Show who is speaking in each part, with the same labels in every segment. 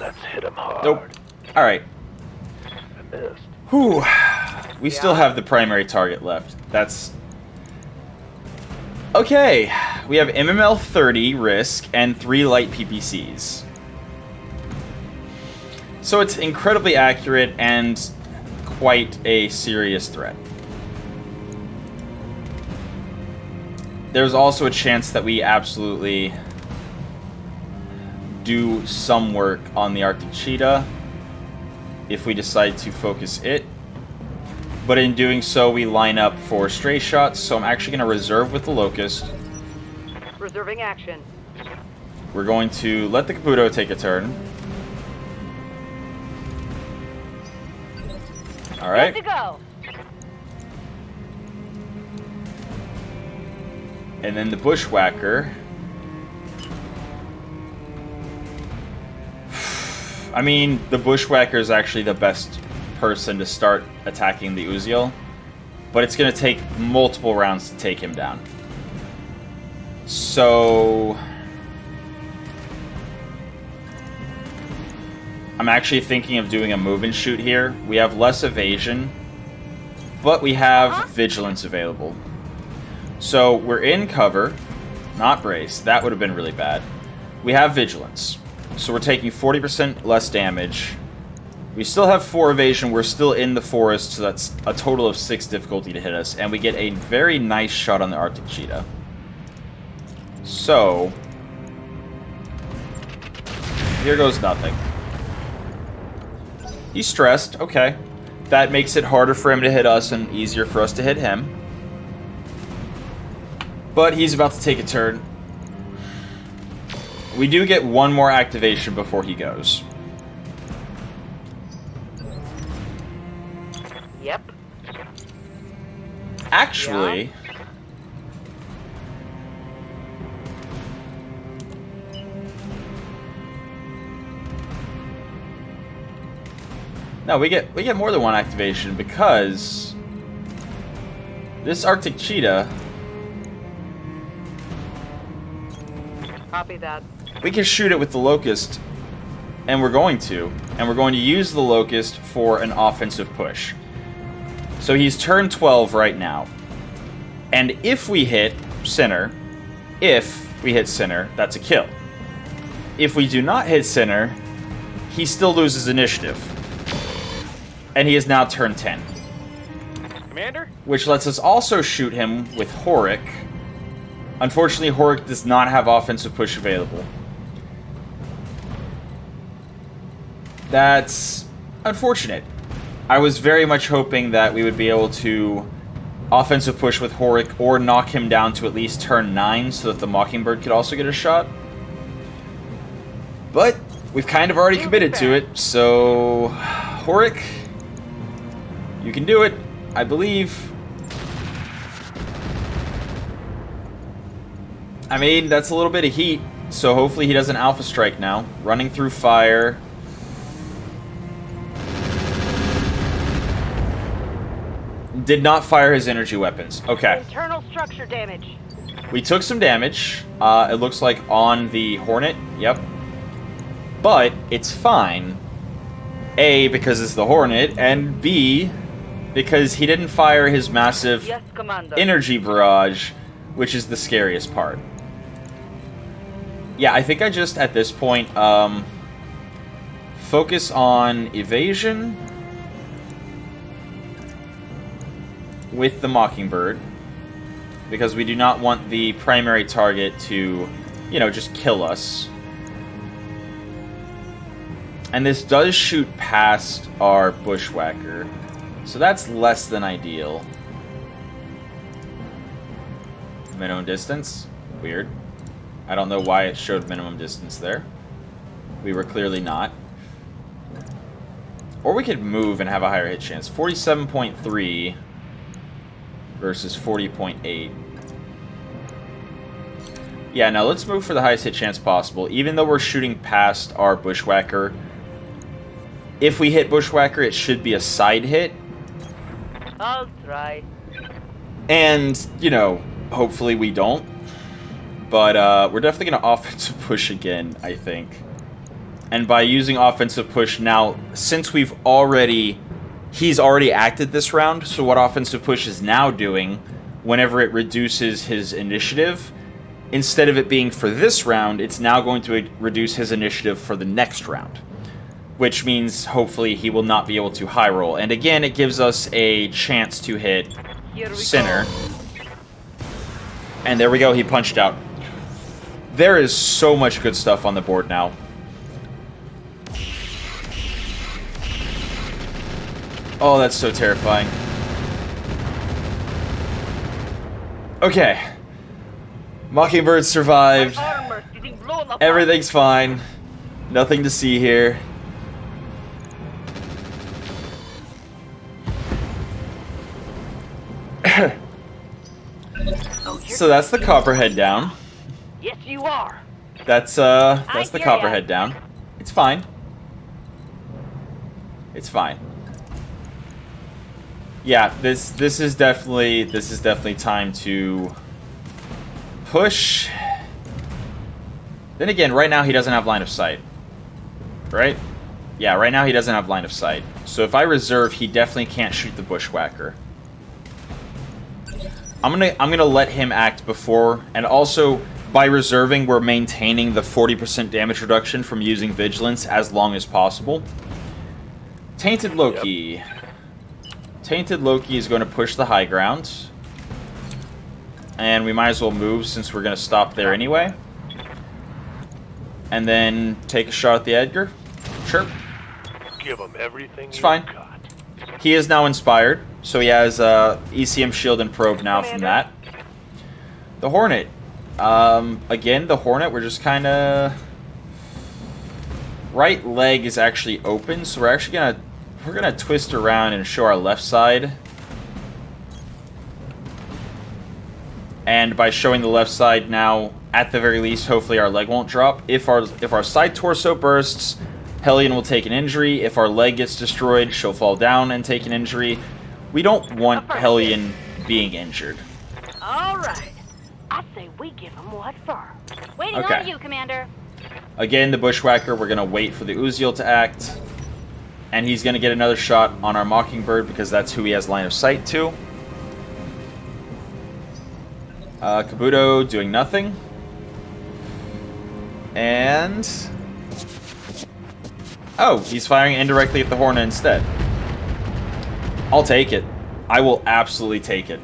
Speaker 1: Let's hit him hard.
Speaker 2: Nope. Alright.
Speaker 1: I missed.
Speaker 2: Whew. We still have the primary target left. That's... Okay. We have MML 30 risk and 3 light PPCs. So it's incredibly accurate and quite a serious threat. There's also a chance that we absolutely do some work on the Arctic Cheetah if we decide to focus it. But in doing so, we line up for stray shots, so I'm actually going to reserve with the Locust.
Speaker 3: Reserving action.
Speaker 2: We're going to let the Caputo take a turn. Alright.
Speaker 3: Good to go.
Speaker 2: And then the Bushwhacker. I mean, the Bushwhacker is actually the best person to start attacking the Uziel, but it's going to take multiple rounds to take him down. So... I'm actually thinking of doing a move and shoot here. We have less evasion, but we have vigilance available. So we're in cover, not brace. That would have been really bad. We have vigilance. So we're taking 40% less damage. We still have 4 evasion. We're still in the forest, so that's a total of 6 difficulty to hit us. And we get a very nice shot on the Arctic Cheetah. So... here goes nothing. He's stressed. Okay. That makes it harder for him to hit us and easier for us to hit him. But he's about to take a turn. We do get one more activation before he goes.
Speaker 3: Yep.
Speaker 2: Actually... yeah. No, we get more than one activation because this Arctic Cheetah...
Speaker 3: Copy that.
Speaker 2: we can shoot it with the Locust, and we're going to use the Locust for an offensive push. So he's turn 12 right now. And if we hit center, that's a kill. If we do not hit center, he still loses initiative. And he is now turn 10.
Speaker 3: Commander?
Speaker 2: Which lets us also shoot him with Horik. Unfortunately, Horik does not have offensive push available. That's unfortunate. I was very much hoping that we would be able to offensive push with Horik or knock him down to at least turn 9 so that the Mockingbird could also get a shot. But we've kind of already committed to it, so... Horik, you can do it, I believe. I mean, that's a little bit of heat, so hopefully he doesn't Alpha Strike now. Running through fire. Did not fire his energy weapons. Okay.
Speaker 3: Internal structure damage.
Speaker 2: We took some damage. It looks like on the Hornet. Yep. But it's fine. A, because it's the Hornet, and B, because he didn't fire his massive energy barrage, which is the scariest part. Yeah, I think I just, at this point, focus on evasion with the Mockingbird, because we do not want the primary target to, you know, just kill us. And this does shoot past our Bushwhacker, so that's less than ideal. Minimum distance? Weird. I don't know why it showed minimum distance there. We were clearly not. Or we could move and have a higher hit chance. 47.3 versus 40.8. Yeah, now let's move for the highest hit chance possible. Even though we're shooting past our Bushwhacker, if we hit Bushwhacker, it should be a side hit.
Speaker 3: I'll try.
Speaker 2: And, you know, hopefully we don't. But we're definitely going to offensive push again, I think. And by using offensive push now, since he's already acted this round, so what offensive push is now doing, whenever it reduces his initiative, instead of it being for this round, it's now going to reduce his initiative for the next round. Which means, hopefully, he will not be able to high roll. And again, it gives us a chance to hit Sinner. And there we go, he punched out. There is so much good stuff on the board now. Oh, that's so terrifying. Okay. Mockingbird survived. Everything's fine. Nothing to see here. So that's the Copperhead down.
Speaker 3: Yes, you are.
Speaker 2: That's the Copperhead down. It's fine. It's fine. Yeah, this is definitely time to push. Then again, right now he doesn't have line of sight. Right? Yeah, right now he doesn't have line of sight. So if I reserve, he definitely can't shoot the Bushwhacker. I'm gonna let him act before, and also by reserving, we're maintaining the 40% damage reduction from using Vigilance as long as possible. Tainted Loki. Yep. Tainted Loki is going to push the high ground. And we might as well move since we're going to stop there anyway. And then take a shot at the Edgar. Sure.
Speaker 1: Give him everything.
Speaker 2: It's fine.
Speaker 1: Got.
Speaker 2: He is now inspired, so he has ECM shield and probe now from that. The Hornet. Again, the Hornet, we're just kind of... Right leg is actually open, so we're actually going to... We're going to twist around and show our left side. And by showing the left side now, at the very least, hopefully our leg won't drop. If our side torso bursts, Hellion will take an injury. If our leg gets destroyed, she'll fall down and take an injury. We don't want Hellion being injured.
Speaker 3: All right. I say we give him what for.
Speaker 4: Waiting on you, Commander.
Speaker 2: Again, the Bushwhacker, we're going to wait for the Uziel to act. And he's going to get another shot on our Mockingbird because that's who he has line of sight to. Kabuto doing nothing. And... Oh, he's firing indirectly at the Hornet instead. I'll take it. I will absolutely take it.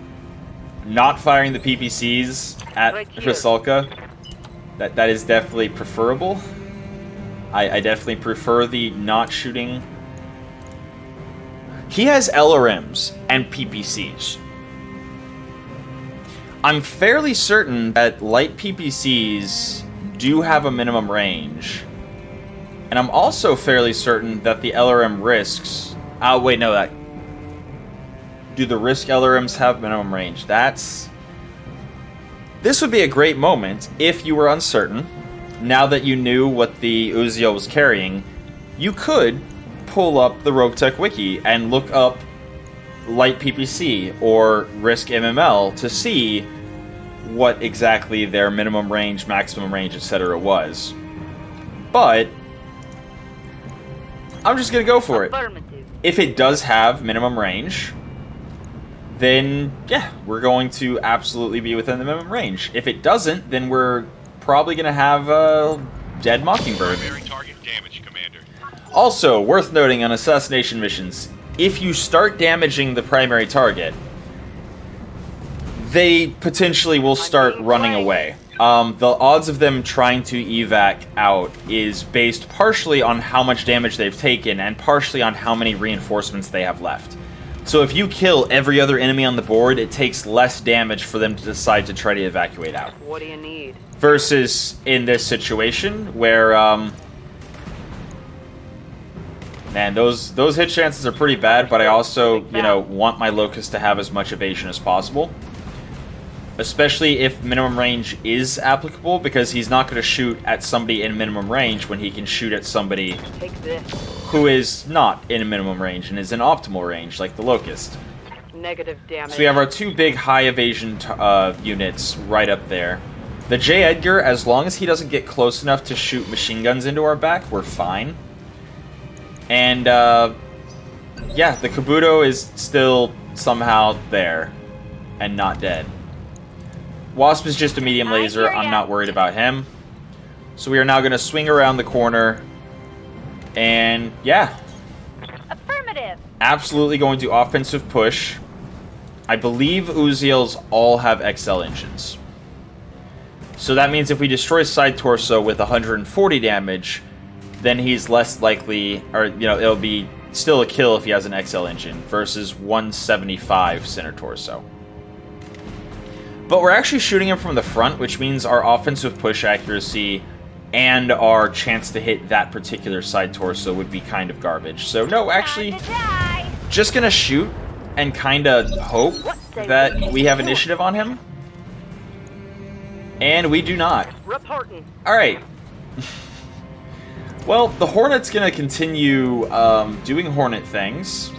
Speaker 2: Not firing the PPCs at Rusalka, that is definitely preferable. I definitely prefer the not shooting. He has LRMs and PPCs. I'm fairly certain that light PPCs do have a minimum range. And I'm also fairly certain that the LRM risks... Oh, wait, no, that... Do the risk LRMs have minimum range? That's... This would be a great moment if you were uncertain. Now that you knew what the Uziel was carrying, you could pull up the Roguetech wiki and look up light PPC or risk MML to see what exactly their minimum range, maximum range, etc. was. But I'm just going to go for it. If it does have minimum range, then yeah, we're going to absolutely be within the minimum range. If it doesn't, then we're probably going to have a dead Mockingbird.
Speaker 1: Target damage, Commander.
Speaker 2: Also, worth noting on assassination missions, if you start damaging the primary target, they potentially will start running away. The odds of them trying to evac out is based partially on how much damage they've taken and partially on how many reinforcements they have left. So if you kill every other enemy on the board, it takes less damage for them to decide to try to evacuate out.
Speaker 3: What do you need?
Speaker 2: Versus in this situation where, man, those hit chances are pretty bad, but I also, you know, want my Locust to have as much evasion as possible. Especially if minimum range is applicable, because he's not going to shoot at somebody in minimum range when he can shoot at somebody who is not in minimum range and is in optimal range, like the Locust.
Speaker 3: Negative damage.
Speaker 2: So we have our two big high evasion units right up there. The J. Edgar, as long as he doesn't get close enough to shoot machine guns into our back, we're fine. And, yeah, the Kabuto is still somehow there and not dead. Wasp is just a medium laser. I'm not worried about him. So we are now going to swing around the corner. And, yeah.
Speaker 4: Affirmative.
Speaker 2: Absolutely going to offensive push. I believe Uziels all have XL engines. So that means if we destroy side torso with 140 damage, then he's less likely, or, you know, it'll be still a kill if he has an XL engine versus 175 center torso. But we're actually shooting him from the front, which means our offensive push accuracy and our chance to hit that particular side torso would be kind of garbage. So no, actually, just gonna shoot and kind of hope that we have initiative on him. And we do not.
Speaker 3: Reporting.
Speaker 2: Alright. Well, the Hornet's gonna continue doing Hornet things.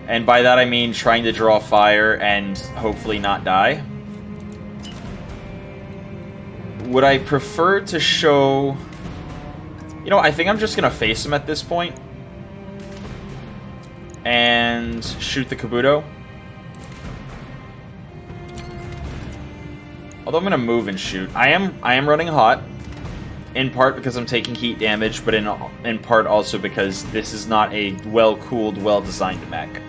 Speaker 2: And by that I mean trying to draw fire and hopefully not die. Would I prefer to show... You know, I think I'm just gonna face him at this point. And shoot the Kabuto. Although I'm gonna move and shoot. I am running hot. In part because I'm taking heat damage, but in part also because this is not a well-cooled, well-designed mech.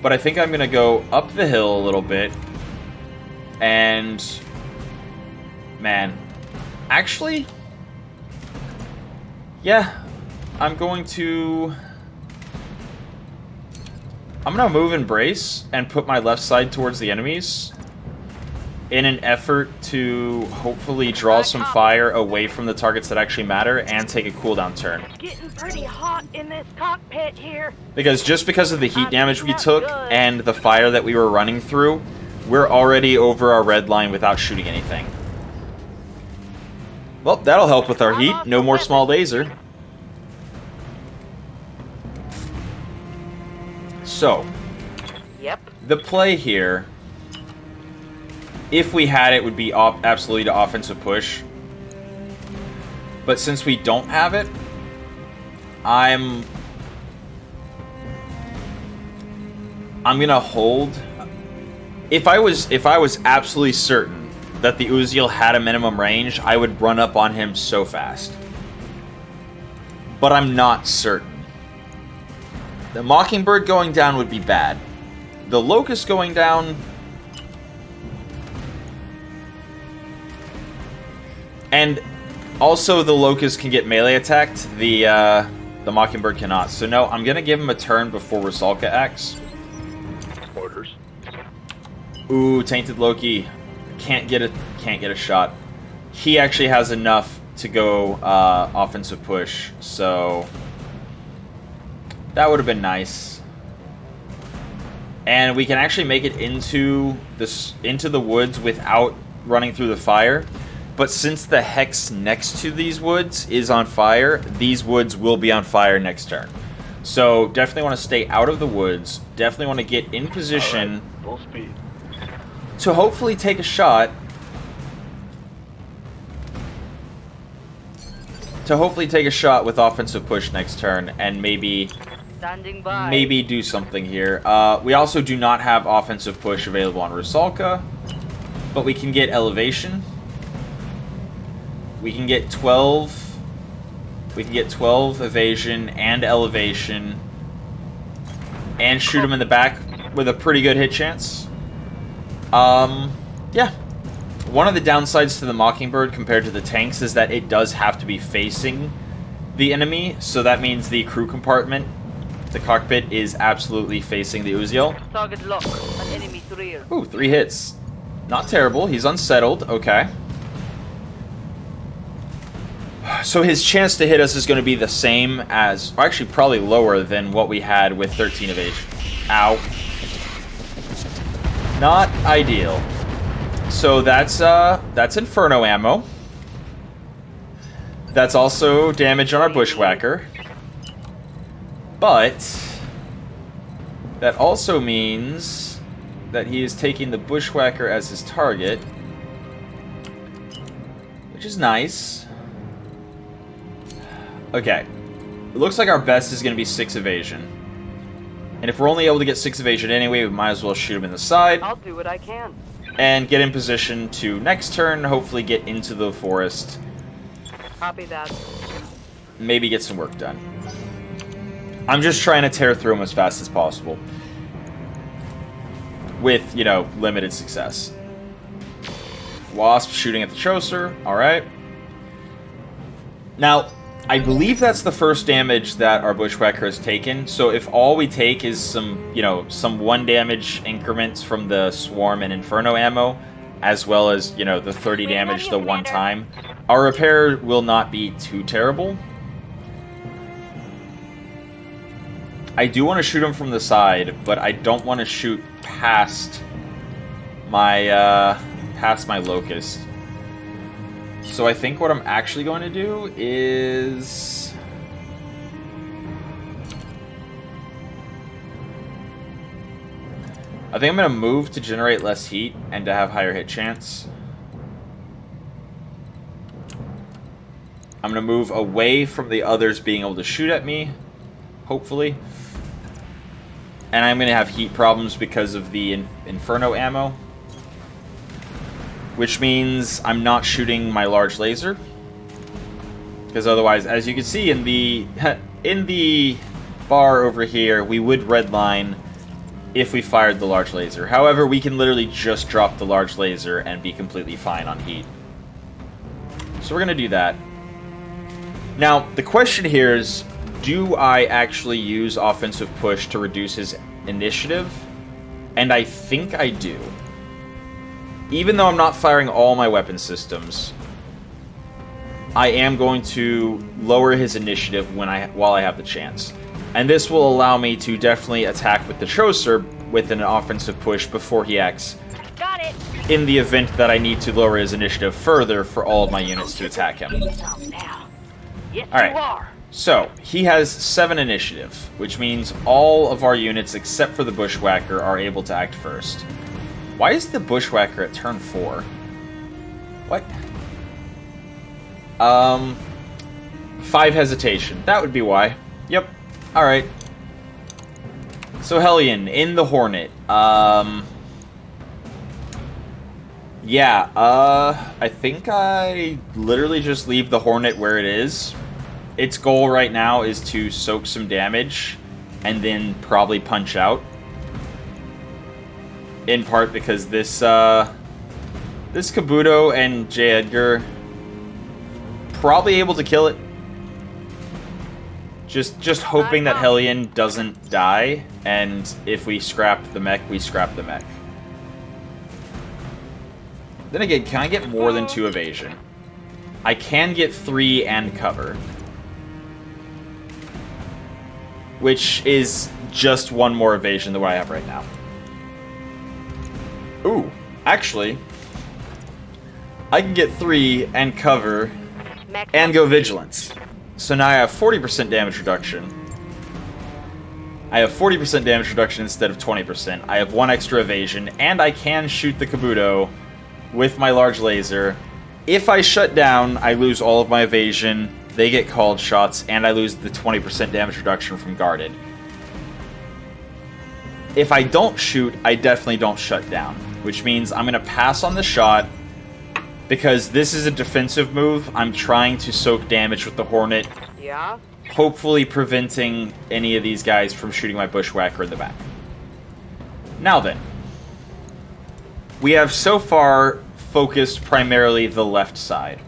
Speaker 2: But I think I'm gonna go up the hill a little bit. And... Man. Actually... Yeah. I'm going to... I'm gonna move and brace and put my left side towards the enemies in an effort to hopefully draw some fire away from the targets that actually matter and take a cooldown turn.
Speaker 3: It's getting pretty hot in this cockpit here.
Speaker 2: Because just because of the heat damage we took and the fire that we were running through, we're already over our red line without shooting anything. Well, that'll help with our heat. No more small laser. So,
Speaker 3: Yep.
Speaker 2: the play here, if we had it, would be absolutely to offensive push. But since we don't have it, I'm gonna hold. If I was absolutely certain that the Uziel had a minimum range, I would run up on him so fast. But I'm not certain. The Mockingbird going down would be bad. The Locust going down... And also the Locust can get melee attacked. The Mockingbird cannot. So no, I'm going to give him a turn before Rusalka acts.
Speaker 1: Orders.
Speaker 2: Ooh, Tainted Loki. Can't get a shot. He actually has enough to go offensive push, so... That would have been nice. And we can actually make it into the woods without running through the fire. But since the hex next to these woods is on fire, these woods will be on fire next turn. So definitely want to stay out of the woods. Definitely want to get in position.
Speaker 1: Right, full speed.
Speaker 2: To hopefully take a shot. With offensive push next turn and maybe do something here. We also do not have offensive push available on Rusalka, but we can get elevation. We can get 12. We can get 12 evasion and elevation, and shoot him in the back with a pretty good hit chance. Yeah. One of the downsides to the Mockingbird compared to the tanks is that it does have to be facing the enemy, so that means the crew compartment, the cockpit, is absolutely facing the Uziel.
Speaker 3: Target locked. An enemy's rear.
Speaker 2: Ooh, 3 hits. Not terrible. He's unsettled. Okay. So his chance to hit us is going to be the same as, or actually probably lower than what we had with 13 evasion. Ow. Not ideal. So that's Inferno ammo. That's also damage on our Bushwhacker. But that also means that he is taking the Bushwhacker as his target, which is nice. Okay. It looks like our best is going to be 6 evasion. And if we're only able to get 6 evasion anyway, we might as well shoot him in the side.
Speaker 3: I'll do what I can.
Speaker 2: And get in position to next turn, hopefully get into the forest.
Speaker 3: Copy that.
Speaker 2: Maybe get some work done. I'm just trying to tear through them as fast as possible. With, you know, limited success. Wasp shooting at the Chaucer. Alright. Now, I believe that's the first damage that our Bushwhacker has taken. So if all we take is some, you know, some 1 damage increments from the Swarm and Inferno ammo, as well as, you know, the 30 damage the one time, our repair will not be too terrible. I do want to shoot him from the side, but I don't want to shoot past my Locust. So I think what I'm actually going to do is... I think I'm going to move to generate less heat and to have higher hit chance. I'm going to move away from the others being able to shoot at me, hopefully. And I'm going to have heat problems because of the Inferno ammo. Which means I'm not shooting my large laser. Because otherwise, as you can see in the bar over here, we would redline if we fired the large laser. However, we can literally just drop the large laser and be completely fine on heat. So we're going to do that. Now, the question here is, do I actually use offensive push to reduce his initiative? And I think I do. Even though I'm not firing all my weapon systems, I am going to lower his initiative while I have the chance. And this will allow me to definitely attack with the Chaucer with an offensive push before he acts.
Speaker 4: Got it.
Speaker 2: In the event that I need to lower his initiative further for all of my units to attack him.
Speaker 3: Yes,
Speaker 2: All right.
Speaker 3: you are.
Speaker 2: So, he has 7 initiative, which means all of our units except for the Bushwhacker are able to act first. Why is the Bushwhacker at turn 4? What? 5 hesitation. That would be why. Yep. Alright. So Hellion, in the Hornet. Yeah, I think I literally just leave the Hornet where it is. Its goal right now is to soak some damage and then probably punch out. In part because this Kabuto and J. Edgar probably able to kill it. Just hoping that Hellion doesn't die, and if we scrap the mech, we scrap the mech. Then again, can I get more than 2 evasion? I can get 3 and cover. Which is just 1 more evasion than what I have right now. Ooh, actually, I can get 3 and cover and go Vigilance. So now I have 40% damage reduction. I have 40% damage reduction instead of 20%. I have 1 extra evasion, and I can shoot the Kabuto with my large laser. If I shut down, I lose all of my evasion, they get called shots, and I lose the 20% damage reduction from guarded. If I don't shoot, I definitely don't shut down, which means I'm going to pass on the shot. Because this is a defensive move, I'm trying to soak damage with the Hornet.
Speaker 3: Yeah?
Speaker 2: Hopefully preventing any of these guys from shooting my Bushwhacker in the back. Now then. We have so far focused primarily the left side.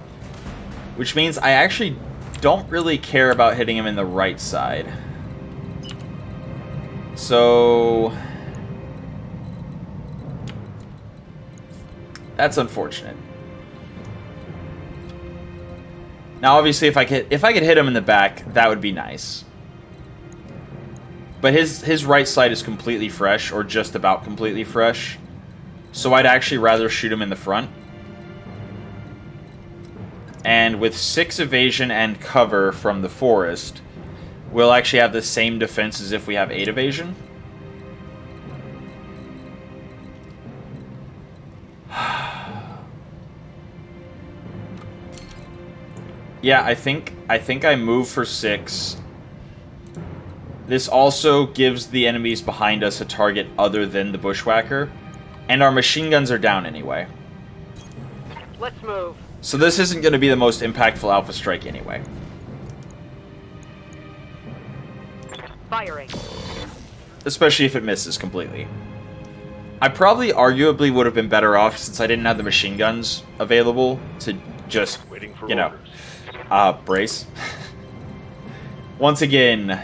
Speaker 2: Which means I actually don't really care about hitting him in the right side. So... that's unfortunate. Now, obviously, if I could hit him in the back, that would be nice. But his right side is completely fresh, or just about completely fresh. So I'd actually rather shoot him in the front. And with 6 evasion and cover from the forest, we'll actually have the same defense as if we have 8 evasion. Yeah, I think I move for 6. This also gives the enemies behind us a target other than the bushwhacker, and our machine guns are down anyway.
Speaker 3: Let's move.
Speaker 2: So this isn't going to be the most impactful Alpha Strike anyway.
Speaker 3: Firing.
Speaker 2: Especially if it misses completely. I probably arguably would have been better off since I didn't have the machine guns available to just,
Speaker 1: Waiting for
Speaker 2: you know,
Speaker 1: orders.
Speaker 2: brace. Once again,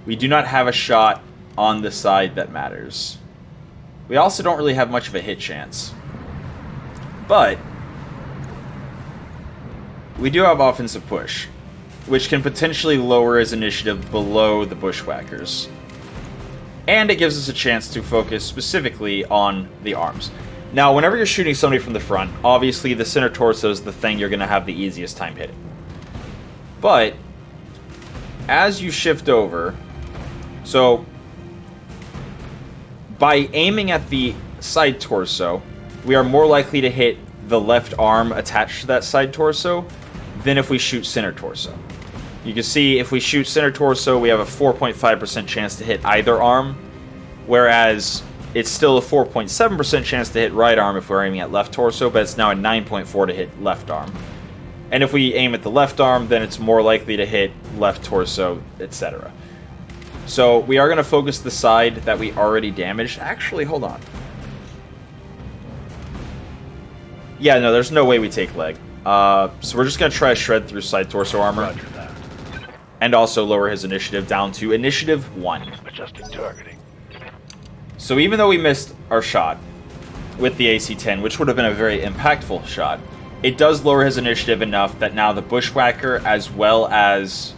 Speaker 2: we do not have a shot on the side that matters. We also don't really have much of a hit chance. But we do have offensive push, which can potentially lower his initiative below the bushwhackers. And it gives us a chance to focus specifically on the arms. Now, whenever you're shooting somebody from the front, obviously the center torso is the thing you're going to have the easiest time hitting. But as you shift over, so by aiming at the side torso, we are more likely to hit the left arm attached to that side torso than if we shoot center torso. You can see if we shoot center torso, we have a 4.5% chance to hit either arm, whereas it's still a 4.7% chance to hit right arm if we're aiming at left torso, but it's now a 9.4 to hit left arm. And if we aim at the left arm, then it's more likely to hit left torso, etc. So we are going to focus the side that we already damaged. Actually, hold on. Yeah, no, there's no way we take leg. So we're just going to try to shred through side torso armor.
Speaker 1: Roger that.
Speaker 2: And also lower his initiative down to initiative 1.
Speaker 1: Adjusting targeting.
Speaker 2: So even though we missed our shot with the AC-10, which would have been a very impactful shot, it does lower his initiative enough that now the bushwhacker, as well as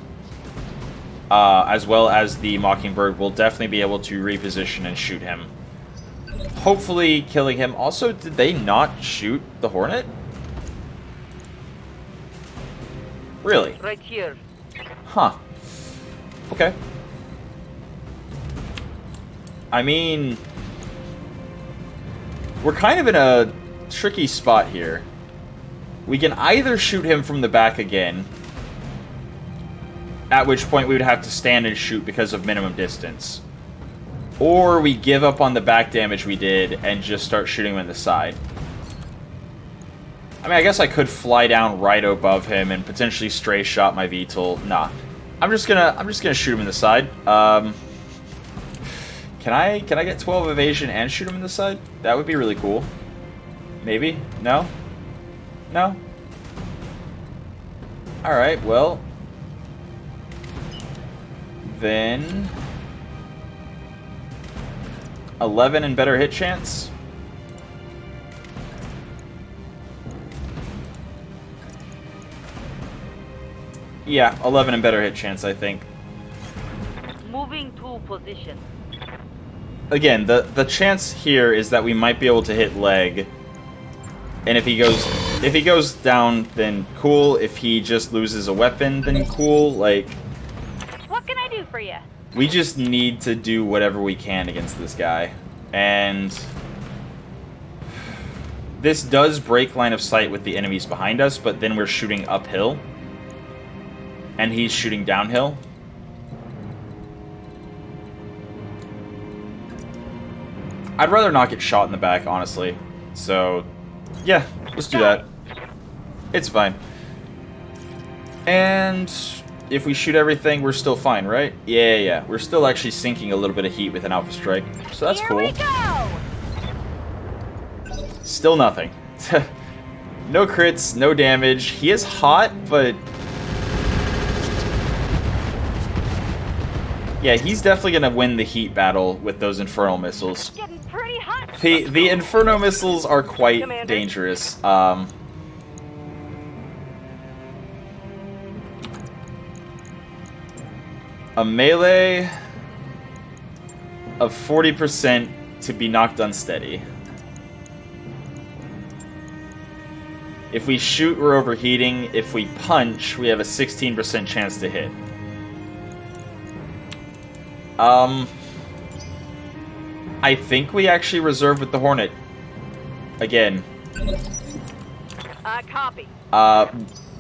Speaker 2: the Mockingbird, will definitely be able to reposition and shoot him. Hopefully killing him. Also, did they not shoot the Hornet? Really?
Speaker 3: Right here.
Speaker 2: Huh. Okay. I mean, we're kind of in a tricky spot here. We can either shoot him from the back again, at which point we would have to stand and shoot because of minimum distance, or we give up on the back damage we did and just start shooting him in the side. I mean, I guess I could fly down right above him and potentially stray shot my VTOL. Nah. I'm just gonna shoot him in the side. Can I get 12 evasion and shoot him in the side? That would be really cool. Maybe? No? No? Alright, well. Then 11 and better hit chance. Yeah, 11 and better hit chance, I think.
Speaker 3: Moving to position.
Speaker 2: Again, the chance here is that we might be able to hit leg. And if he goes down, then cool. If he just loses a weapon, then cool. Like,
Speaker 4: What can I do for you?
Speaker 2: we just need to do whatever we can against this guy. And this does break line of sight with the enemies behind us, but then we're shooting uphill. And he's shooting downhill. I'd rather not get shot in the back, honestly. So, yeah, let's do that. It's fine. And if we shoot everything, we're still fine, right? Yeah. We're still actually sinking a little bit of heat with an Alpha Strike. So that's
Speaker 4: Here
Speaker 2: cool.
Speaker 4: we go!
Speaker 2: Still nothing. No crits, no damage. He is hot, but... yeah, he's definitely going to win the heat battle with those Infernal Missiles.
Speaker 4: Getting pretty hot.
Speaker 2: The Inferno Missiles are quite
Speaker 3: Commander.
Speaker 2: dangerous. A melee of 40% to be knocked unsteady. If we shoot, we're overheating. If we punch, we have a 16% chance to hit. I think we actually reserve with the Hornet. Again.
Speaker 3: Copy.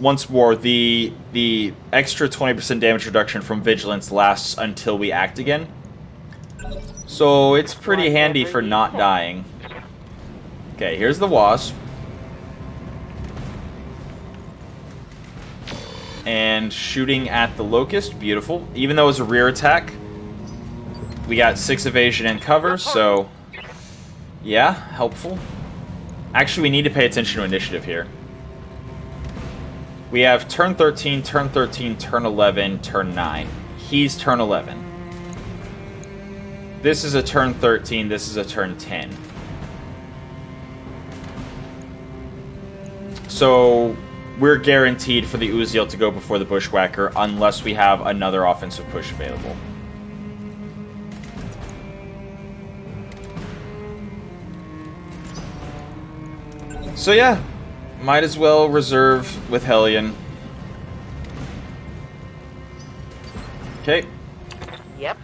Speaker 2: once more, the extra 20% damage reduction from Vigilance lasts until we act again. So it's pretty handy for not dying. Okay, here's the Wasp. And shooting at the Locust, beautiful. Even though it's a rear attack, we got 6 evasion and cover, so yeah, helpful. Actually, we need to pay attention to initiative here. We have turn 13, turn 13, turn 11, turn 9. He's turn 11. This is a turn 13, this is a turn 10. So we're guaranteed for the Uziel to go before the Bushwhacker unless we have another offensive push available. So yeah, might as well reserve with Hellion. Okay.
Speaker 3: Yep.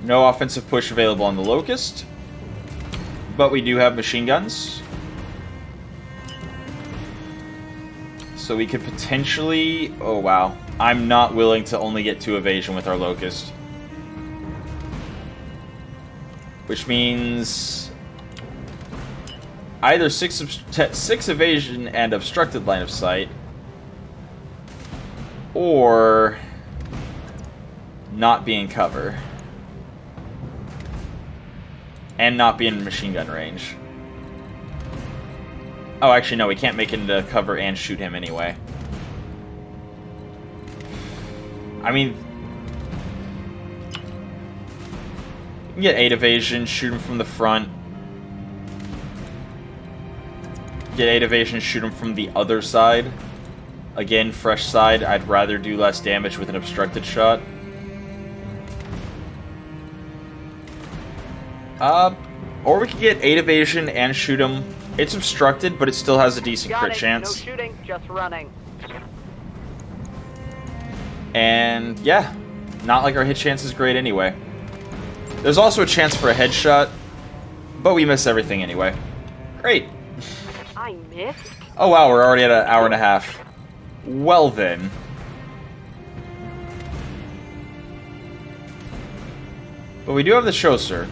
Speaker 2: No offensive push available on the Locust, but we do have machine guns. So we could potentially... Oh wow, I'm not willing to only get 2 evasion with our Locust. Which means... either 6 evasion and obstructed line of sight, or not be in cover. And not be in machine gun range. Oh, actually, no, we can't make it into cover and shoot him anyway. I mean... we can get 8 evasion, shoot him from the front. Get 8 evasion, shoot him from the other side. Again, fresh side. I'd rather do less damage with an obstructed shot. Or we could get 8 evasion and shoot him. It's obstructed, but it still has a decent crit chance.
Speaker 3: No shooting, just running.
Speaker 2: And yeah, not like our hit chance is great anyway. There's also a chance for a headshot, but we miss everything anyway. Great.
Speaker 3: I missed.
Speaker 2: Oh wow, we're already at an hour and a half. Well then. But we do have the Chaucer.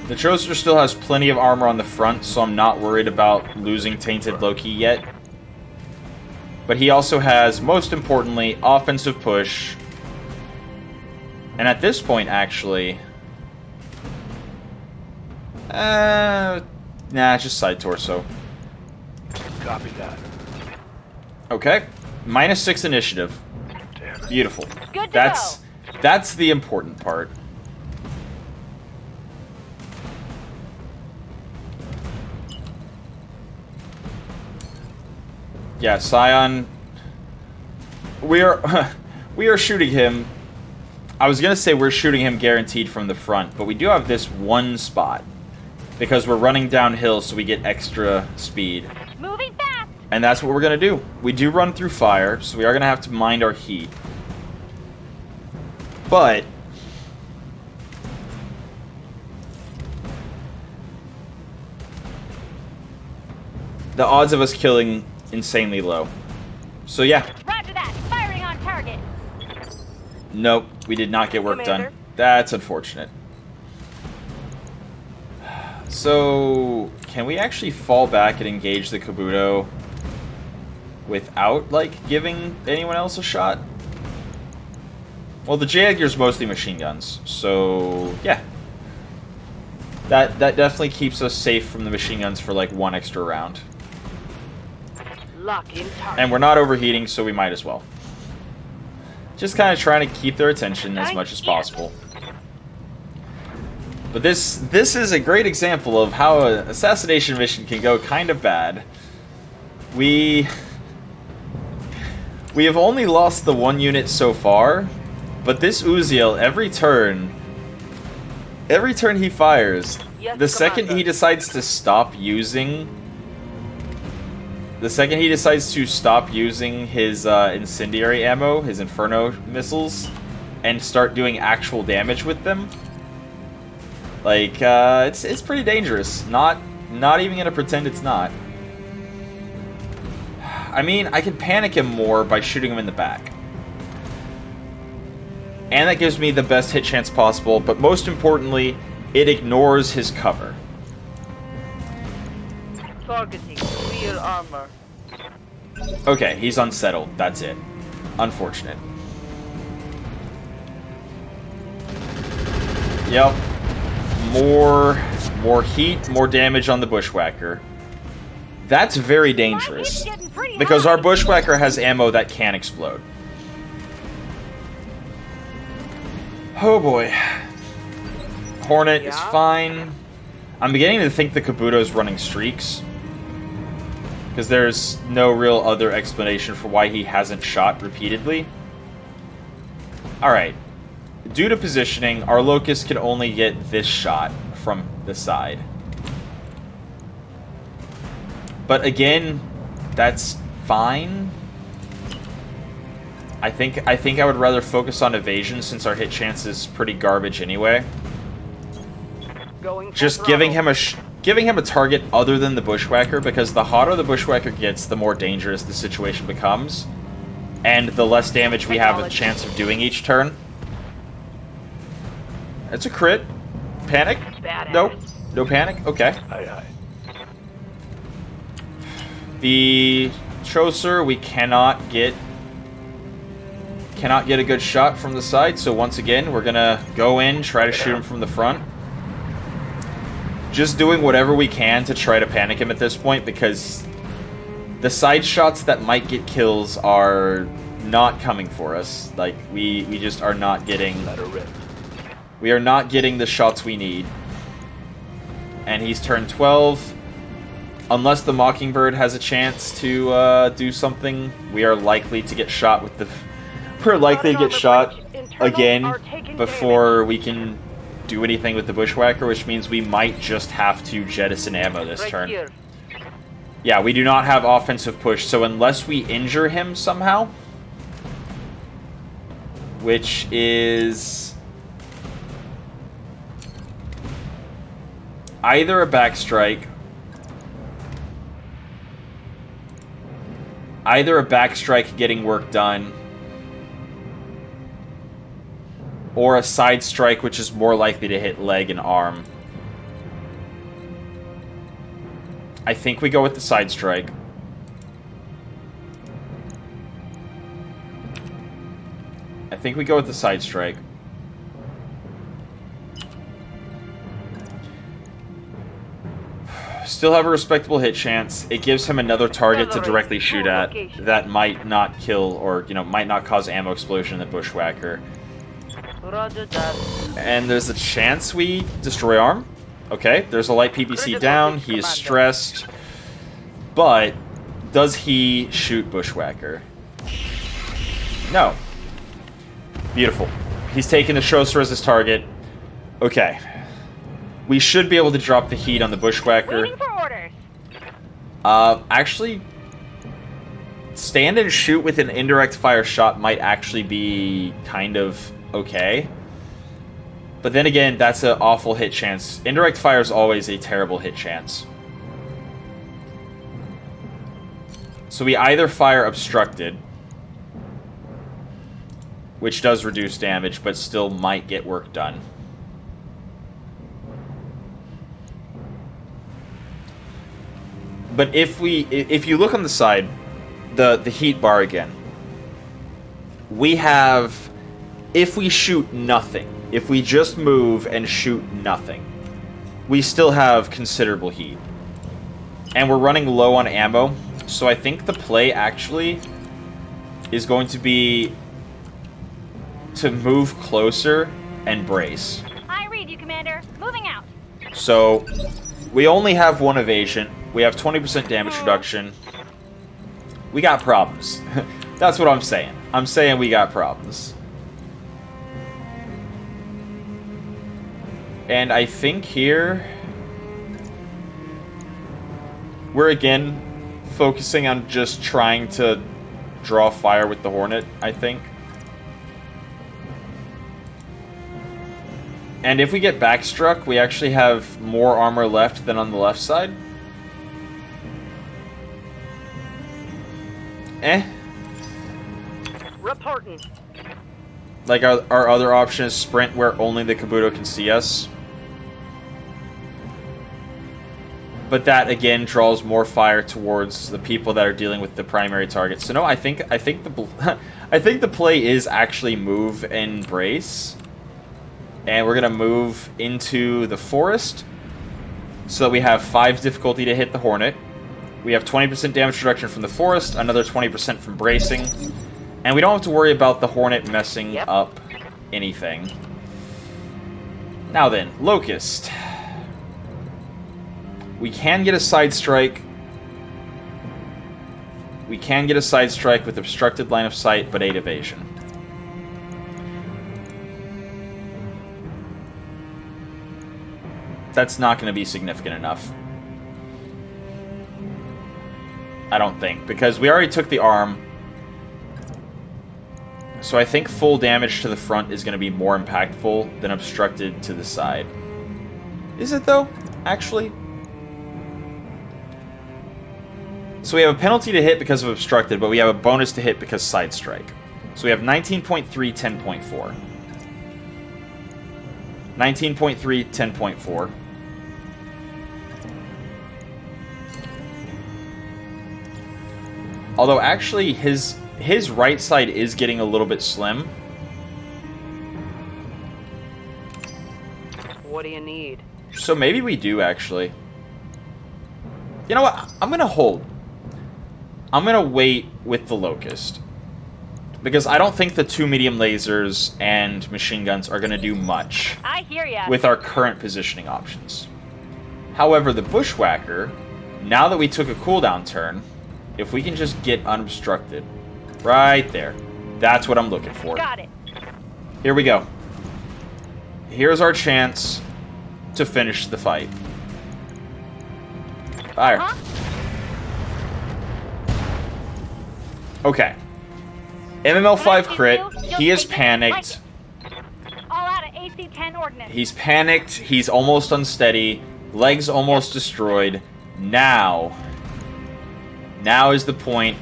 Speaker 2: The Chaucer still has plenty of armor on the front, so I'm not worried about losing Tainted Loki yet. But he also has, most importantly, offensive push. And at this point, actually... nah, just side torso.
Speaker 1: Copy that.
Speaker 2: Okay. -6 initiative.
Speaker 1: Damn it.
Speaker 2: Beautiful.
Speaker 4: Good to
Speaker 2: That's the important part. Yeah, Scion. We are shooting him. I was gonna say we're shooting him guaranteed from the front, but we do have this one spot because we're running downhill, so we get extra speed.
Speaker 4: Moving fast.
Speaker 2: And that's what we're gonna do. We do run through fire, so we are gonna have to mind our heat. But the odds of us killing insanely low. So yeah.
Speaker 4: Roger that. Firing on target.
Speaker 2: Nope, we did not get work
Speaker 3: Commander.
Speaker 2: done. That's unfortunate. So, can we actually fall back and engage the Kabuto without, like, giving anyone else a shot? Well, the J-Edgar's mostly machine guns, so yeah. That definitely keeps us safe from the machine guns for, like, 1 extra round.
Speaker 3: Lock in target.
Speaker 2: And we're not overheating, so we might as well. Just kind of trying to keep their attention as much as possible. But this is a great example of how an assassination mission can go kind of bad. We have only lost the 1 unit so far, but this Uziel, every turn he fires,
Speaker 3: Yes,
Speaker 2: the second he
Speaker 3: Commander.
Speaker 2: decides to stop using... The second he decides to stop using his incendiary ammo, his Inferno missiles, and start doing actual damage with them, like, it's pretty dangerous. Not even gonna pretend it's not. I mean, I can panic him more by shooting him in the back. And that gives me the best hit chance possible, but most importantly, it ignores his cover.
Speaker 5: Targeting rear armor.
Speaker 2: Okay, he's unsettled. That's it. Unfortunate. Yep. More heat, more damage on the Bushwhacker. That's very dangerous, because our Bushwhacker has ammo that can explode. Oh boy. Hornet is fine. I'm beginning to think the Kabuto's running streaks, because there's no real other explanation for why he hasn't shot repeatedly. Alright. Due to positioning, our Locust can only get this shot from the side. But again, that's fine. I think I would rather focus on evasion since our hit chance is pretty garbage anyway. Just giving him a target other than the Bushwhacker, because the hotter the Bushwhacker gets, the more dangerous the situation becomes, and the less damage we have a chance of doing each turn. It's a crit. Panic? Nope. No panic? Okay.
Speaker 1: Aye, aye.
Speaker 2: The Chaucer, we cannot get a good shot from the side, so once again, we're gonna go in, try to shoot him from the front. Just doing whatever we can to try to panic him at this point, because the side shots that might get kills are not coming for us. Like, we just are not getting...
Speaker 1: Let her rip.
Speaker 2: We are not getting the shots we need. And he's turned 12. Unless the Mockingbird has a chance to do something, we are likely to get shot with the... We're likely to get shot again before we can do anything with the Bushwhacker, which means we might just have to jettison ammo this turn. Yeah, we do not have offensive push, so unless we injure him somehow, which is either a backstrike, getting work done, or a side strike, which is more likely to hit leg and arm. I think we go with the side strike. Still have a respectable hit chance. It gives him another target to directly shoot at that might not kill or, might not cause ammo explosion in the Bushwhacker.
Speaker 5: Roger that.
Speaker 2: And there's a chance we destroy arm. Okay, there's a light PPC down. He is stressed. But does he shoot Bushwhacker? No. Beautiful. He's taking the Chaucer as his target. Okay. We should be able to drop the heat on the Bushwhacker.
Speaker 4: Waiting for orders.
Speaker 2: Actually, stand and shoot with an indirect fire shot might actually be kind of okay. But then again, that's an awful hit chance. Indirect fire is always a terrible hit chance. So we either fire obstructed, which does reduce damage, but still might get work done. But if you look on the side, the heat bar again, we have, if we shoot nothing, if we just move and shoot nothing, we still have considerable heat. And we're running low on ammo, so I think the play actually is going to be to move closer and brace.
Speaker 4: I read you, Commander. Moving out.
Speaker 2: So, we only have one evasion. We have 20% damage reduction. We got problems. That's what I'm saying. I'm saying we got problems. And I think here we're again focusing on just trying to draw fire with the Hornet, I think. And if we get backstruck, we actually have more armor left than on the left side. Like, our other option is sprint, where only the Kabuto can see us. But that, again, draws more fire towards the people that are dealing with the primary target. So no, I think the I think the play is actually move and brace. And we're going to move into the forest, so that we have 5 difficulty to hit the Hornet. We have 20% damage reduction from the forest, another 20% from bracing. And we don't have to worry about the Hornet messing up anything. Now then, Locust. We can get a side strike. We can get a side strike with obstructed line of sight, but 8 evasion. That's not going to be significant enough. I don't think, because we already took the arm. So I think full damage to the front is going to be more impactful than obstructed to the side. Is it, though? Actually? So we have a penalty to hit because of obstructed, but we have a bonus to hit because side strike. So we have 19.3, 10.4. 19.3, 10.4. Although, actually, his right side is getting a little bit slim.
Speaker 5: What do you need?
Speaker 2: So maybe we do, actually. You know what? I'm going to hold. I'm going to wait with the Locust. Because I don't think the 2 medium lasers and machine guns are going to do much
Speaker 4: I hear ya.
Speaker 2: with our current positioning options. However, the Bushwhacker, now that we took a cooldown turn, if we can just get unobstructed. Right there. That's what I'm looking for.
Speaker 4: Got it.
Speaker 2: Here we go. Here's our chance to finish the fight. Fire.
Speaker 4: Huh?
Speaker 2: Okay. MML5 crit.
Speaker 4: You'll
Speaker 2: He is
Speaker 4: take it
Speaker 2: panicked.
Speaker 4: All out of AC-10 ordnance.
Speaker 2: He's panicked. He's almost unsteady. Legs almost destroyed. Now is the point.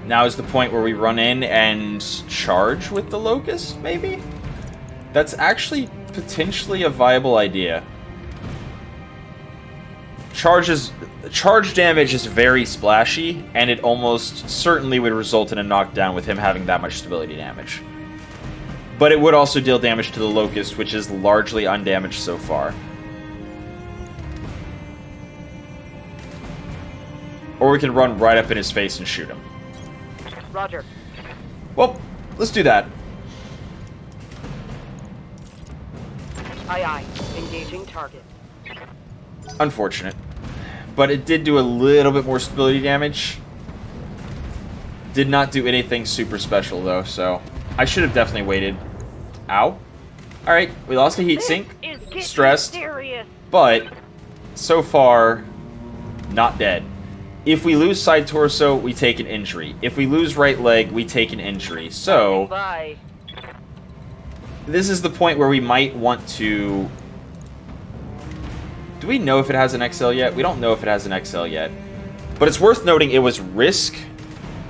Speaker 2: Now is the point where we run in and charge with the Locust, maybe? That's actually potentially a viable idea. Charge damage is very splashy, and it almost certainly would result in a knockdown with him having that much stability damage. But it would also deal damage to the Locust, which is largely undamaged so far. Or we can run right up in his face and shoot him.
Speaker 5: Roger.
Speaker 2: Well, let's do that.
Speaker 5: Aye aye. Engaging target.
Speaker 2: Unfortunate. But it did do a little bit more stability damage. Did not do anything super special, though, so I should have definitely waited. Ow. Alright, we lost a heat sink.
Speaker 3: Is getting
Speaker 2: Stressed.
Speaker 3: serious.
Speaker 2: But, so far, not dead. If we lose side torso, we take an injury. If we lose right leg, we take an injury. So,
Speaker 5: Bye.
Speaker 2: this is the point where we might want to... Do we know if it has an XL yet? We don't know if it has an XL yet. But it's worth noting it was risk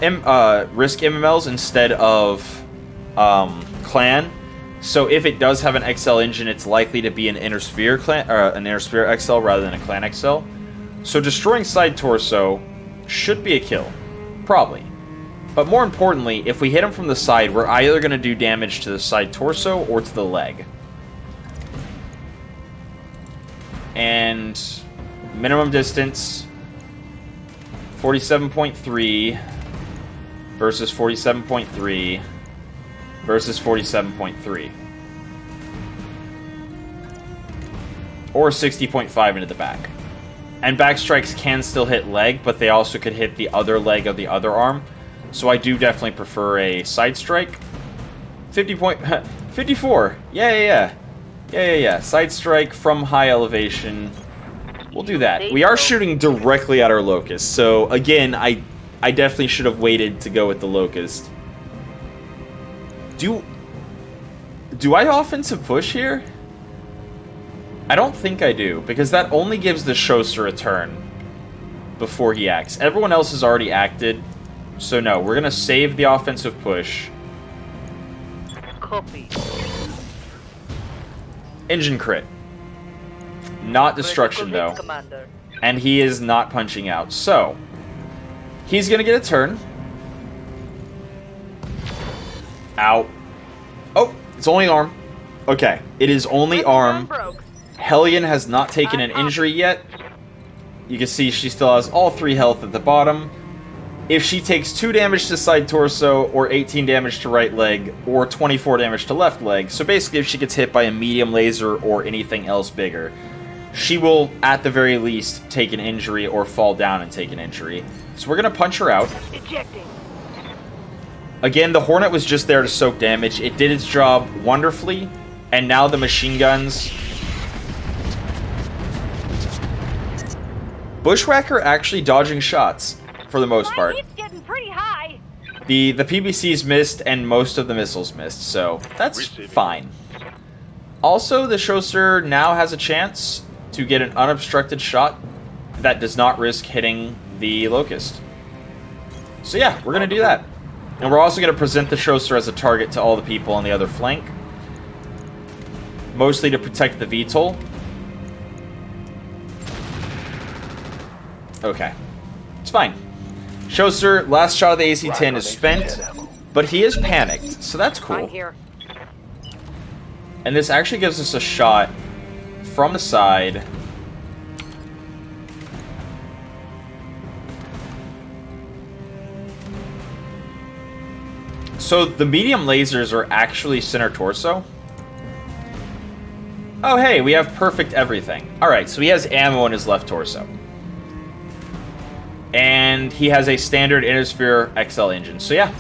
Speaker 2: MMLs instead of clan. So if it does have an XL engine, it's likely to be an Inner Sphere clan, or an Inner Sphere XL rather than a clan XL. So destroying side torso should be a kill. Probably. But more importantly, if we hit him from the side, we're either going to do damage to the side torso or to the leg. And minimum distance 47.3 versus 47.3 versus 47.3. Or 60.5 into the back. And back strikes can still hit leg, but they also could hit the other leg of the other arm. So I do definitely prefer a side strike. 54. Yeah. Side strike from high elevation. We'll do that. We are shooting directly at our Locust. So again, I definitely should have waited to go with the Locust. Do I offensive push here? I don't think I do, because that only gives the Shoster a turn. before he acts. Everyone else has already acted, so no, we're going to save the offensive push.
Speaker 5: Copy.
Speaker 2: Engine crit. Not destruction,
Speaker 5: Critical
Speaker 2: though.
Speaker 5: hit, Commander.
Speaker 2: And he is not punching out. So, he's going to get a turn. Ow. Oh, it's only arm. Okay, it is only arm.
Speaker 5: Broke.
Speaker 2: Hellion has not taken an injury yet. You can see she still has all 3 health at the bottom. If she takes 2 damage to side torso, or 18 damage to right leg, or 24 damage to left leg, so basically if she gets hit by a medium laser or anything else bigger, she will, at the very least, take an injury or fall down and take an injury. So we're going to punch her out.
Speaker 3: Ejecting.
Speaker 2: Again, the Hornet was just there to soak damage. It did its job wonderfully, and now the machine guns... Bushwhacker actually dodging shots, for the most
Speaker 4: My
Speaker 2: part.
Speaker 4: heat's getting pretty high.
Speaker 2: The PBCs missed, and most of the missiles missed, so that's
Speaker 1: Receiving.
Speaker 2: fine. Also, the Shoster now has a chance to get an unobstructed shot that does not risk hitting the Locust. So yeah, we're going to do that. And we're also going to present the Shoster as a target to all the people on the other flank. Mostly to protect the VTOL. Okay. It's fine. Shoster, last shot of the AC-10 is spent, but he is panicked, so that's
Speaker 5: I'm
Speaker 2: cool.
Speaker 5: here.
Speaker 2: And this actually gives us a shot from the side. So the medium lasers are actually center torso. Oh hey, we have perfect everything. Alright, so he has ammo in his left torso. And he has a standard Innosphere XL engine. So yeah,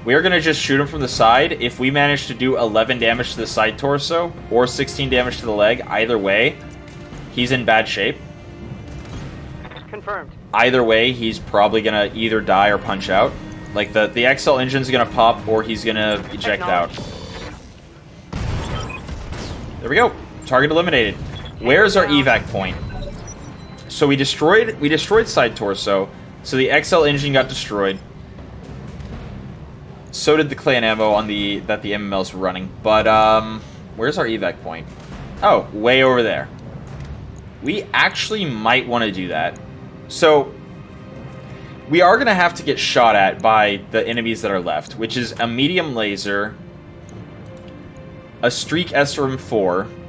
Speaker 2: we are going to just shoot him from the side. If we manage to do 11 damage to the side torso, or 16 damage to the leg, either way, he's in bad shape.
Speaker 5: Confirmed.
Speaker 2: Either way, he's probably going to either die or punch out. Like, the XL engine's going to pop, or he's going to eject out. There we go. Target eliminated. Where's our evac point? So we destroyed side torso, so the XL engine got destroyed. So did the clan ammo on that the MMLs were running. But where's our evac point? Oh, way over there. We actually might want to do that. So we are going to have to get shot at by the enemies that are left, which is a medium laser, a Streak SRM-4,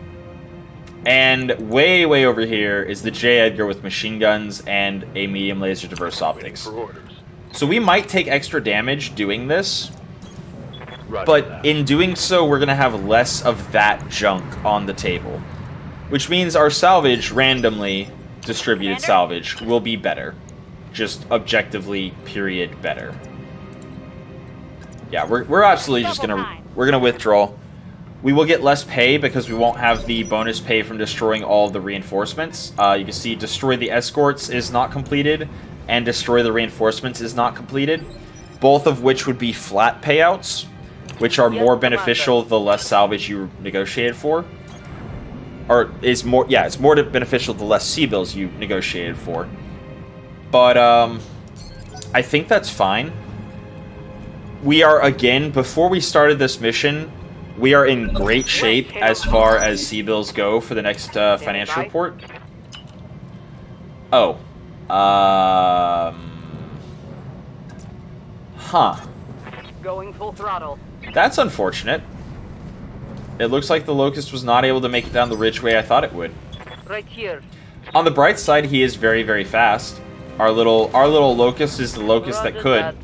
Speaker 2: and way, way over here is the J. Edgar with machine guns and a medium laser diverse optics.
Speaker 1: For orders.
Speaker 2: So we might take extra damage doing this,
Speaker 1: Roger
Speaker 2: but
Speaker 1: that.
Speaker 2: in doing so, we're going to have less of that junk on the table. Which means our salvage, randomly distributed
Speaker 4: Commander?
Speaker 2: salvage, will be better. Just objectively, period, better. Yeah, we're absolutely just
Speaker 4: Double
Speaker 2: going to...
Speaker 4: time.
Speaker 2: We're going to withdraw. We will get less pay because we won't have the bonus pay from destroying all of the reinforcements. You can see destroy the escorts is not completed, and destroy the reinforcements is not completed. Both of which would be flat payouts, which are
Speaker 5: Yes,
Speaker 2: more
Speaker 5: Commander.
Speaker 2: beneficial the less salvage you negotiated for. Or is more, yeah, it's more beneficial the less C-bills you negotiated for. But I think that's fine. We are, again, before we started this mission, we are in great shape as far as C-bills go for the next financial report. Oh. Huh.
Speaker 5: Going full throttle.
Speaker 2: That's unfortunate. It looks like the Locust was not able to make it down the ridgeway I thought it would.
Speaker 5: Right here.
Speaker 2: On the bright side, he is very, very fast. Our little Locust is the Locust that
Speaker 5: Roger
Speaker 2: could.
Speaker 5: that.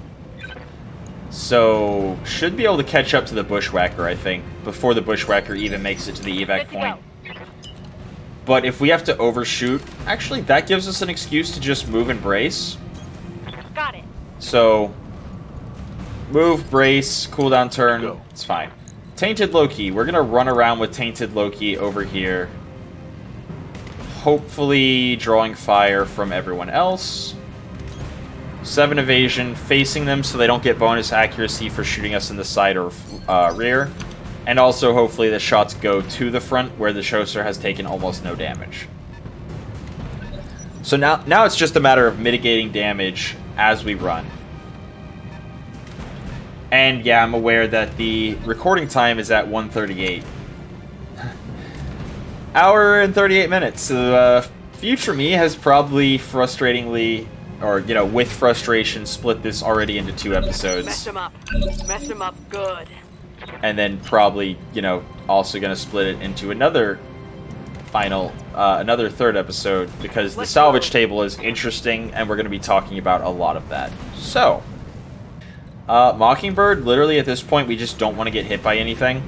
Speaker 2: So, should be able to catch up to the Bushwhacker, I think, before the Bushwhacker even makes it to the evac
Speaker 4: Good to
Speaker 2: point. But if we have to overshoot, actually, that gives us an excuse to just move and brace.
Speaker 4: Got it.
Speaker 2: So, move, brace, cooldown turn,
Speaker 1: Go.
Speaker 2: it's fine. Tainted Loki, we're going to run around with Tainted Loki over here. Hopefully drawing fire from everyone else. 7 evasion, facing them so they don't get bonus accuracy for shooting us in the side or rear. And also, hopefully, the shots go to the front where the Shoster has taken almost no damage. So now it's just a matter of mitigating damage as we run. And yeah, I'm aware that the recording time is at 1:38. Hour and 38 minutes. So, future me has probably frustratingly, or, you know, with frustration, split this already into 2 episodes.
Speaker 5: Mess him up. Mess him up good.
Speaker 2: And then probably, you know, also going to split it into another another 3rd episode, because the salvage table is interesting, and we're going to be talking about a lot of that. So, Mockingbird, literally at this point, we just don't want to get hit by anything.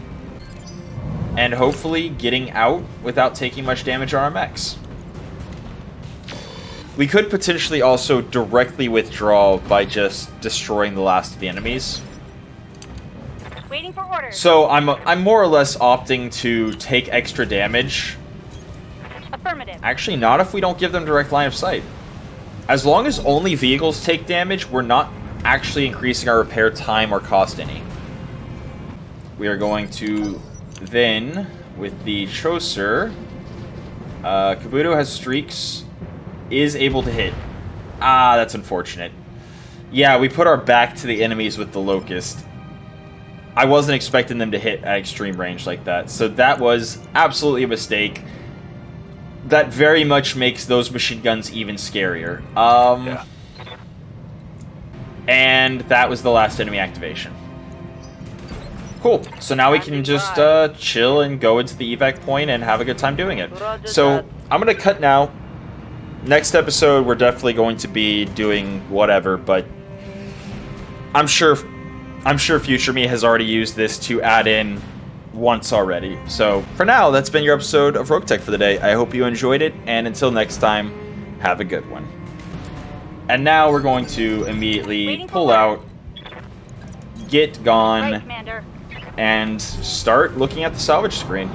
Speaker 2: And hopefully getting out without taking much damage on our mechs. We could potentially also directly withdraw by just destroying the last of the enemies.
Speaker 4: Waiting for orders.
Speaker 2: So I'm more or less opting to take extra damage.
Speaker 4: Affirmative.
Speaker 2: Actually, not if we don't give them direct line of sight. As long as only vehicles take damage, we're not actually increasing our repair time or cost any. We are going to then, with the Chaucer, Kabuto has streaks, is able to hit. Ah, that's unfortunate. Yeah, we put our back to the enemies with the Locust. I wasn't expecting them to hit at extreme range like that, so that was absolutely a mistake. That very much makes those machine guns even scarier.
Speaker 1: Yeah.
Speaker 2: And that was the last enemy activation. Cool. So now we can just chill and go into the evac point and have a good time doing it. So I'm going to cut now. Next episode, we're definitely going to be doing whatever, but I'm sure future me has already used this to add in once already. So for now, that's been your episode of Roguetech for the day. I hope you enjoyed it, and until next time, have a good one. And now we're going to immediately pull out, get gone,
Speaker 4: Right, Commander.
Speaker 2: and start looking at the salvage screen.